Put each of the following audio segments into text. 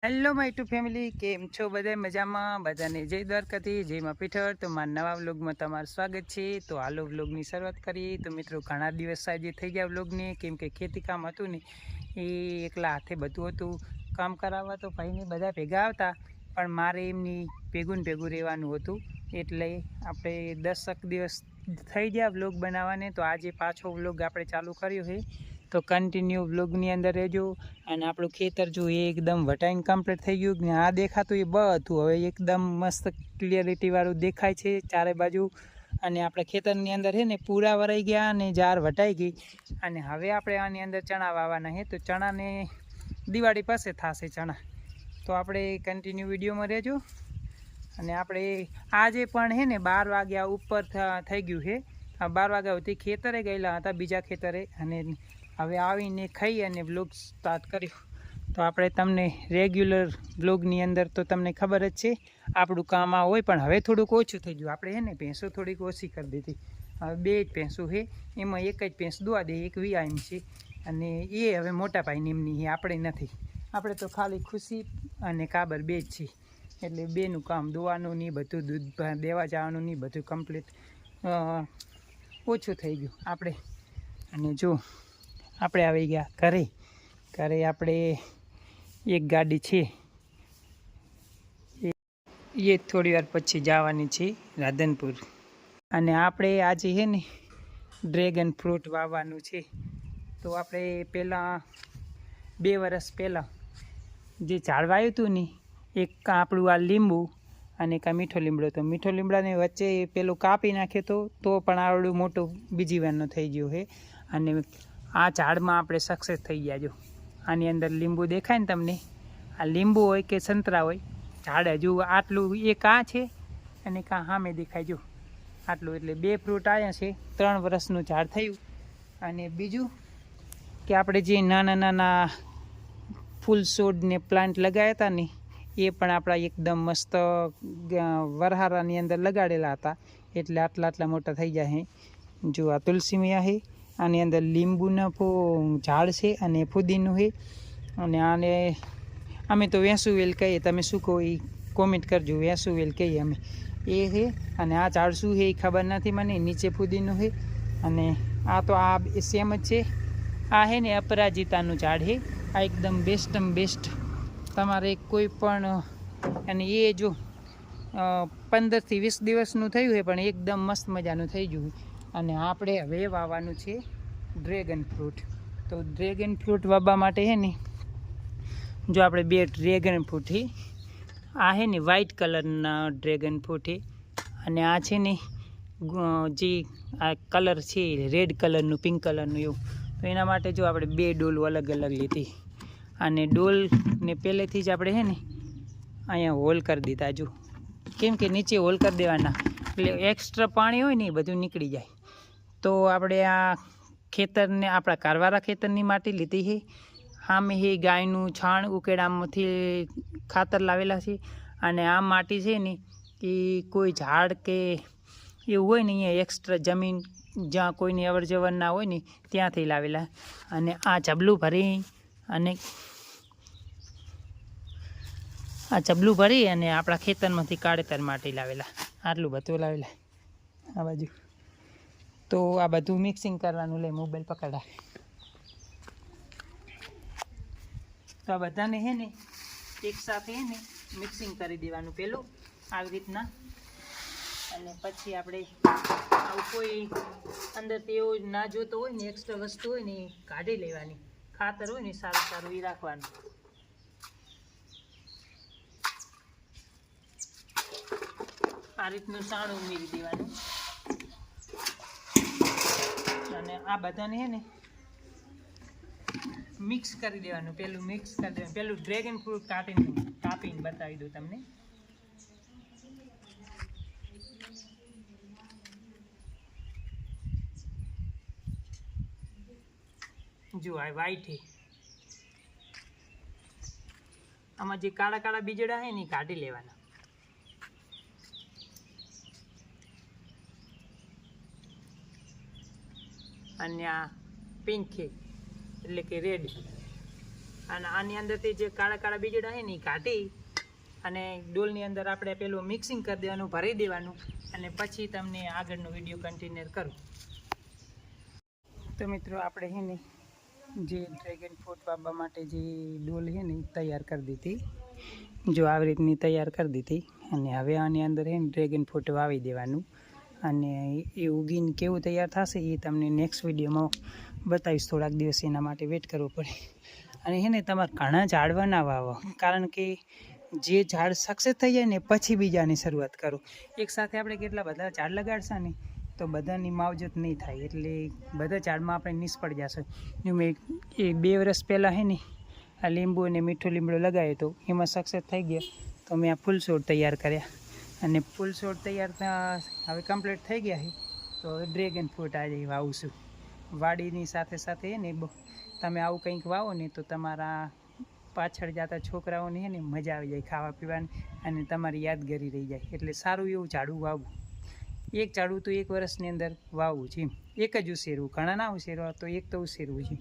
Hello my two family, કેમ છો બધા? મજામાં? બધાને જય દ્વારકાથી, જયમાં પીઠળ. તો મારા નવા વ્લોગમાં તમારું સ્વાગત છે. તો હાલો વ્લોગની શરૂઆત કરીએ. તો મિત્રો, ઘણા દિવસ આજે થઈ ગયા વ્લોગને, કેમ કે ખેતી કામ હતું ને એ એકલા હાથે બધું હતું. કામ કરાવવા તો ભાઈને બધા ભેગા આવતા, પણ મારે એમની ભેગું રહેવાનું હતું. એટલે આપણે 10 દિવસ થઈ ગયા વ્લોગ બનાવવાને. તો આજે પાછો વ્લોગ આપણે ચાલુ કર્યો છે. તો કન્ટિન્યુ વ્લોગની અંદર રહેજો. અને આપણું ખેતર જો એકદમ વટાઈને કમ્પ્લીટ થઈ ગયું ને આ દેખાતું એ બધું હવે એકદમ મસ્ત ક્લિયરિટીવાળું દેખાય છે ચારે બાજુ. અને આપણે ખેતરની અંદર છે ને પૂરા વરાઈ ગયા અને જાર વટાઈ ગઈ. અને હવે આપણે આની અંદર ચણા વાવવાના છે. તો ચણાને દિવાળી પાસે થશે ચણા. તો આપણે કન્ટિન્યુ વિડીયોમાં રહેજો. અને આપણે આજે પણ છે ને 12 વાગ્યા ઉપર થઈ ગયું છે. 12 વાગ્યા સુધી ખેતરે ગયેલા હતા, બીજા ખેતરે. અને હવે આવીને ખાઈ અને વ્લોગ સ્ટાર્ટ કર્યો. તો આપણે તમને રેગ્યુલર વ્લોગની અંદર તો તમને ખબર જ છે આપણું કામ આ હોય, પણ હવે થોડુંક ઓછું થઈ ગયું. આપણે છે ને ભેંસો થોડીક ઓછી કરી દીધી. હવે 2 જ ભેંસો છે, એમાં એક જ ભેંસ દોવા દે, એક વીઆઈમ છે. અને એ હવે મોટા ભાઈને એમની છે, આપણે નથી. આપણે તો ખાલી ખુશી અને કાબર 2 જ છીએ. એટલે 2નું કામ દોવાનું નહીં, બધું દૂધ દેવા જવાનું નહીં, બધું કમ્પ્લીટ ઓછું થઈ ગયું આપણે. અને જો આપણે આવી ગયા ઘરે આપણે એક ગાડી છે એ થોડી વાર પછી જવાની છે રાધનપુર. અને આપણે આજે છે ને ડ્રેગન ફ્રૂટ વાવવાનું છે. તો આપણે પહેલાં 2 વર્ષ પહેલાં જે ઝાડ વાવ્યું હતું ને, એક આપણું આ લીંબુ અને એક આ મીઠો લીમડો. તો મીઠો લીમડાને વચ્ચે પેલું કાપી નાખ્યો તો પણ આવડું મોટું બીજી વારનો થઈ ગયો છે. અને આ ઝાડમાં આપણે સક્સેસ થઈ ગયા. જો આની અંદર લીંબુ દેખાય ને તમને, આ લીંબુ હોય કે સંતરા હોય, ઝાડ હજુ આટલું એક આ છે અને કાં સામે દેખાય જો આટલું. એટલે 2 ફ્રૂટ આવ્યા છે. 3 વર્ષનું ઝાડ થયું. અને બીજું કે આપણે જે નાના ફૂલ છોડ ને પ્લાન્ટ લગાવ્યા હતા ને એ પણ આપણા એકદમ મસ્ત વરહારાની અંદર લગાડેલા હતા. એટલે આટલા મોટા થઈ જાય છે. જો આ તુલસી મિયા છે, આની અંદર લીંબુના ઝાડ છે અને ફુદીનું છે. અને આને અમે તો વેસુવેલ કહીએ, તમે શું કહો એ કોમેન્ટ કરજો. વેસુવેલ કહીએ અમે એ છે. અને આ ઝાડ શું છે એ ખબર નથી મને. નીચે ફુદીનું છે. અને આ તો આ સેમ જ છે. આ છે ને અપરાજિતાનું ઝાડ છે. આ એકદમ બેસ્ટ તમારે કોઈ પણ. અને એ જો 15 થી 20 દિવસનું થયું છે, પણ એકદમ મસ્ત મજાનું થઈ ગયું. અને આપણે હવે વાવવાનું છે ડ્રેગન ફ્રૂટ. તો ડ્રેગન ફ્રૂટ વાવવા માટે છે ને જો આપણે 2 ડ્રેગન ફ્રૂટ છે. આ છે ને વ્હાઈટ કલરના ડ્રેગન ફ્રૂટ છે. અને આ છે ને જે આ કલર છે રેડ કલરનું, પિંક કલરનું એવું. તો એના માટે જો આપણે 2 ડોલ અલગ લીધી. અને ડોલને પહેલેથી જ આપણે છે ને અહીંયા હોલ કરી દીધા. જો કેમ કે નીચે હોલ કરી દેવાના, એટલે એક્સ્ટ્રા પાણી હોય ને એ બધું નીકળી જાય. તો આપણે આ ખેતરને આપણા કારવારા ખેતરની માટી લીધી છે. સામે એ ગાયનું છાણ ઉકેડામાંથી ખાતર લાવેલા છે. અને આ માટી છે ને એ કોઈ ઝાડ કે એવું હોય ને અહીંયા એક્સ્ટ્રા જમીન જ્યાં કોઈની અવર જવર ના હોય ને ત્યાંથી લાવેલા. અને આ ચબલું ભરી અને આપણા ખેતરમાંથી કાળેતર માટી લાવેલા. આટલું બધું લાવેલા આ બાજુ. તો આ બધું મિક્સિંગ કરવાનું. લે મોબાઈલ પકડા. તો આ બધાને છે ને એકસાથે છે ને મિક્સિંગ કરી દેવાનું પહેલું આવી રીતના. અને પછી આપણે આવું કોઈ અંદરથી એવું ના જોતો હોય ને એક્સ્ટ્રા વસ્તુ હોય ને એ કાઢી લેવાની. ખાતર હોય ને સારું એ રાખવાનું. આ રીતનું સાણું ઉમેરી દેવાનું. અને આ બધાને છે ને મિક્સ કરી દેવાનું. પેલું મિક્સ કરી દેવાનું. પેલું ડ્રેગન ફ્રૂટ કાપીને બતાવી દઉં તમને. જો આ વ્હાઈટ છે. આમાં જે કાળા બીજડા છે ને એ કાઢી લેવાના. અને આ પિંક છે એટલે કે રેડ. અને આની અંદરથી જે કાળા કાળા બીજડા છે ને એ કાઢી અને ડોલની અંદર આપણે પેલું મિક્સિંગ કરી દેવાનું, ભરી દેવાનું, અને પછી તમને આગળનો વિડીયો કન્ટિન્યુ કરું. તો મિત્રો આપણે છે ને જે ડ્રેગન ફ્રૂટ વાવવા માટે જે ડોલ છે ને તૈયાર કરી દીધી, જો આવી રીતની તૈયાર કરી દીધી. અને હવે આની અંદર છે ને ડ્રેગન ફ્રૂટ વાવી દેવાનું, અને એ ઉગીને કેવું તૈયાર થશે એ તમને નેક્સ્ટ વિડીયોમાં બતાવીશ. થોડાક દિવસ એના માટે વેઇટ કરવો પડે. અને છે ને તમારે ઘણા ઝાડવા ના વાવો, કારણ કે જે ઝાડ સક્સેસ થઈ જાય ને પછી બીજાની શરૂઆત કરો. એકસાથે આપણે કેટલા બધા ઝાડ લગાડશે ને તો બધાની માવજત નહીં થાય, એટલે બધા ઝાડમાં આપણે નિષ્ફળ જશે. મેં 2 વર્ષ પહેલાં છે ને આ લીંબુ અને મીઠો લીમડો લગાવ્યો હતો, એમાં સક્સેસ થઈ ગયો. તો મેં આ ફૂલ છોડ તૈયાર કર્યા, અને ફૂલ છોડ તૈયાર હવે કમ્પ્લીટ થઈ ગયા છે. તો હવે ડ્રેગન ફ્રૂટ આજે વાવું છું. વાડીની સાથે સાથે ને તમે આવું કંઈક વાવો ને તો તમારા પાછળ જતા છોકરાઓને છે ને મજા આવી જાય ખાવા પીવાની, અને તમારી યાદગારી રહી જાય. એટલે સારું એવું ઝાડું વાવવું. એક ઝાડું તો 1 વર્ષની અંદર વાવવું છે, એક જ ઉછેરવું, ઘણા ના ઉછેરવા, તો એક તો ઉછેરવું છે.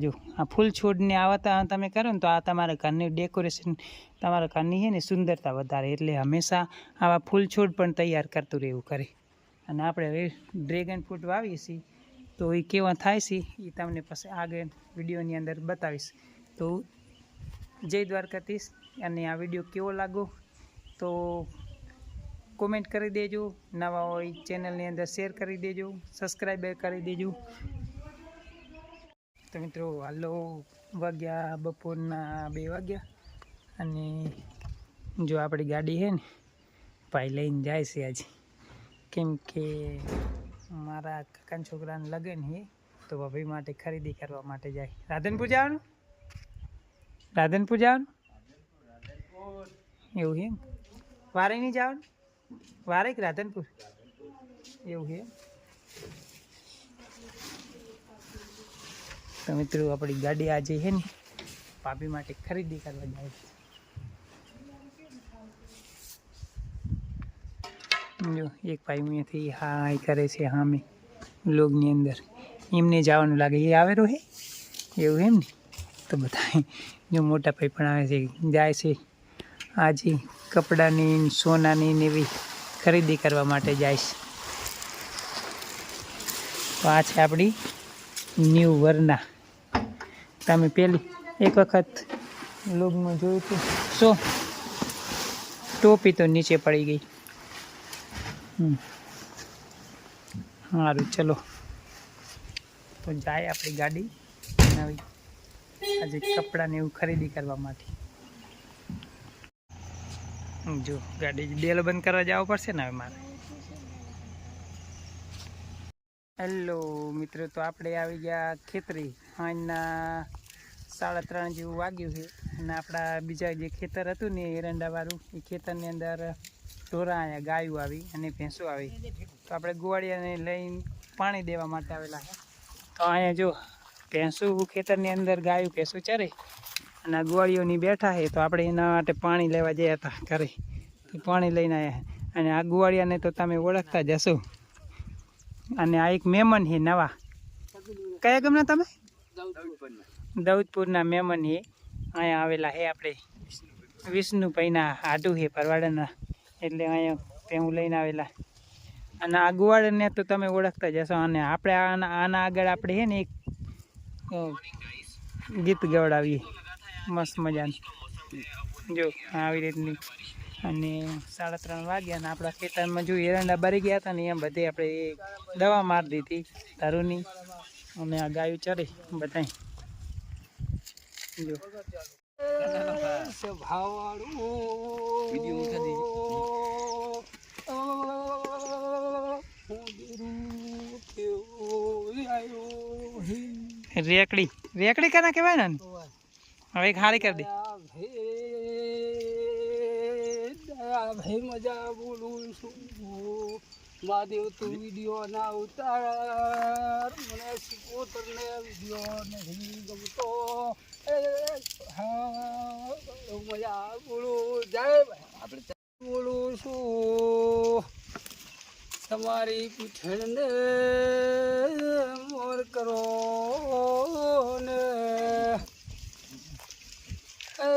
જો આ ફૂલ છોડને આવતા તમે કરો ને તો આ તમારા ઘરની ડેકોરેશન, તમારા ઘરની છે ને સુંદરતા વધારે. એટલે હંમેશા આવા ફૂલ છોડ પણ તૈયાર કરતું રહેવું કરે. અને આપણે હવે ડ્રેગન ફ્રૂટ વાવીએ છીએ તો એ કેવા થાય છે એ તમને પછી આગળ વિડીયોની અંદર બતાવીશ. તો જય દ્વારકાધીશ. અને આ વિડીયો કેવો લાગો તો કોમેન્ટ કરી દેજો, નવા હોય ચેનલની અંદર શેર કરી દેજો, સબસ્ક્રાઈબ કરી દેજો. તો મિત્રો હાલો વાગ્યા બપોરના 2 વાગ્યા, અને જો આપણી ગાડી છે ને ભાઈ લઈને જાય છે આજે, કેમ કે મારા કાકાના છોકરાને લગ્ન છે તો ભાઈ માટે ખરીદી કરવા માટે જાય. રાધનપુર જવાનું, રાધનપુર જવાનું એવું છે. વારે નહીં જવાનું, વારે કે રાધનપુર એવું છે. તો મિત્રો આપણી ગાડી આજે છે ને ભાભી માટે ખરીદી કરવા જાય છે. જો એક ભાઈ અહીંયાથી હાય કરે છે સામે લોગની અંદર, એમને જવાનું લાગે એ આવેલો હે એવું એમ ને. તો બધા જો મોટા ભાઈ પણ આવે છે, જાય છે આજે કપડાની, સોનાની ને એવી ખરીદી કરવા માટે જાય છે. તો આ છે આપણી ન્યૂ વરના. તમે પેલી એક વખત લોગમાં જોયું હતું, ટોપી તો નીચે પડી ગઈ. સારું ચલો તો જાય આપણી ગાડી નવી આજે કપડાને એવું ખરીદી કરવા માટે. જો ગાડી બેલ બંધ કરવા જવું પડશે ને હવે મારે. હેલો મિત્રો, તો આપણે આવી ગયા ખેતરી. આજના 3:30 જેવું વાગ્યું છે, અને આપણા બીજા જે ખેતર હતું ને એરંડાવાળું, એ ખેતરની અંદર ઢોરા આવ્યા, ગાયું આવી અને ભેંસો આવી. તો આપણે ગોવાળિયાને લઈને પાણી દેવા માટે આવેલા છે. તો અહીંયા જો ભેંસું ખેતરની અંદર ગાયું ભેંસું ચરે, અને આ ગોવાળીઓની બેઠા છે. તો આપણે એના માટે પાણી લેવા ગયા હતા ઘરે, તો પાણી લઈને આવ્યા. અને આ ગોવાળિયાને તો તમે ઓળખતા જશો. અને આ એક મહેમાન છે નવા. કયા ગામના તમે? દૌદપુરના મહેમાન છે, અહીંયા આવેલા છે. આપણે વિષ્ણુભાઈના હાડું છે પરવાડાના, એટલે અહીંયા હું લઈને આવેલા. અને આ ગોવાળને તો તમે ઓળખતા જશો. અને આપણે આના આગળ આપણે છે ને એક ગીત ગવડાવીએ મસ્ત મજાનું, જો આવી રીતની. અને 3:30 વાગ્યા, અને આપણા ખેતરમાં જો એરંડા ભરી ગયા હતા ને એમ બધે આપણે દવા મારી દીધી ધારુની. અને આ ગાયું ચરે બધા જો રેકડી રેકડી કના કહેવાય ને. હવે ખાલી કરી દે ભાઈ, મજા બોલું છું. મહાદેવ તું વિડીયો ના ઉતાર, મને સિકોતર ને વિડીયો નથી ગમતો. હા મજા બોલું, જાય આપણે બોલું છું. તમારી પીઠણને મોર કરો ને એ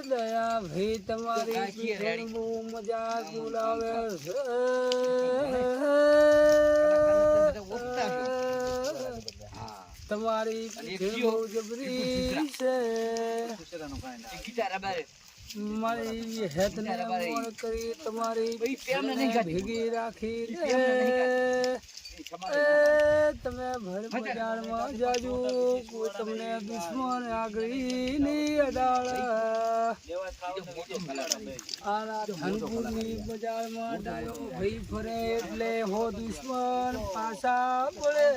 દયા ભાઈ તમારી પીઠેણ બહુ મજા બોલાવે છે. તમારી પીઠેણ બહુ જબરી છે. મારી હેતને મોણ કરી તમારી ભેગી રાખી રે. એ તમે ભર બજારમાં જાજો કોઈ તમને દુશ્મન આગળી ની અડાળ. આના ધનપુરની બજારમાં ડાયો ભાઈ ફરે એટલે હો દુશ્મન પાછા પડે.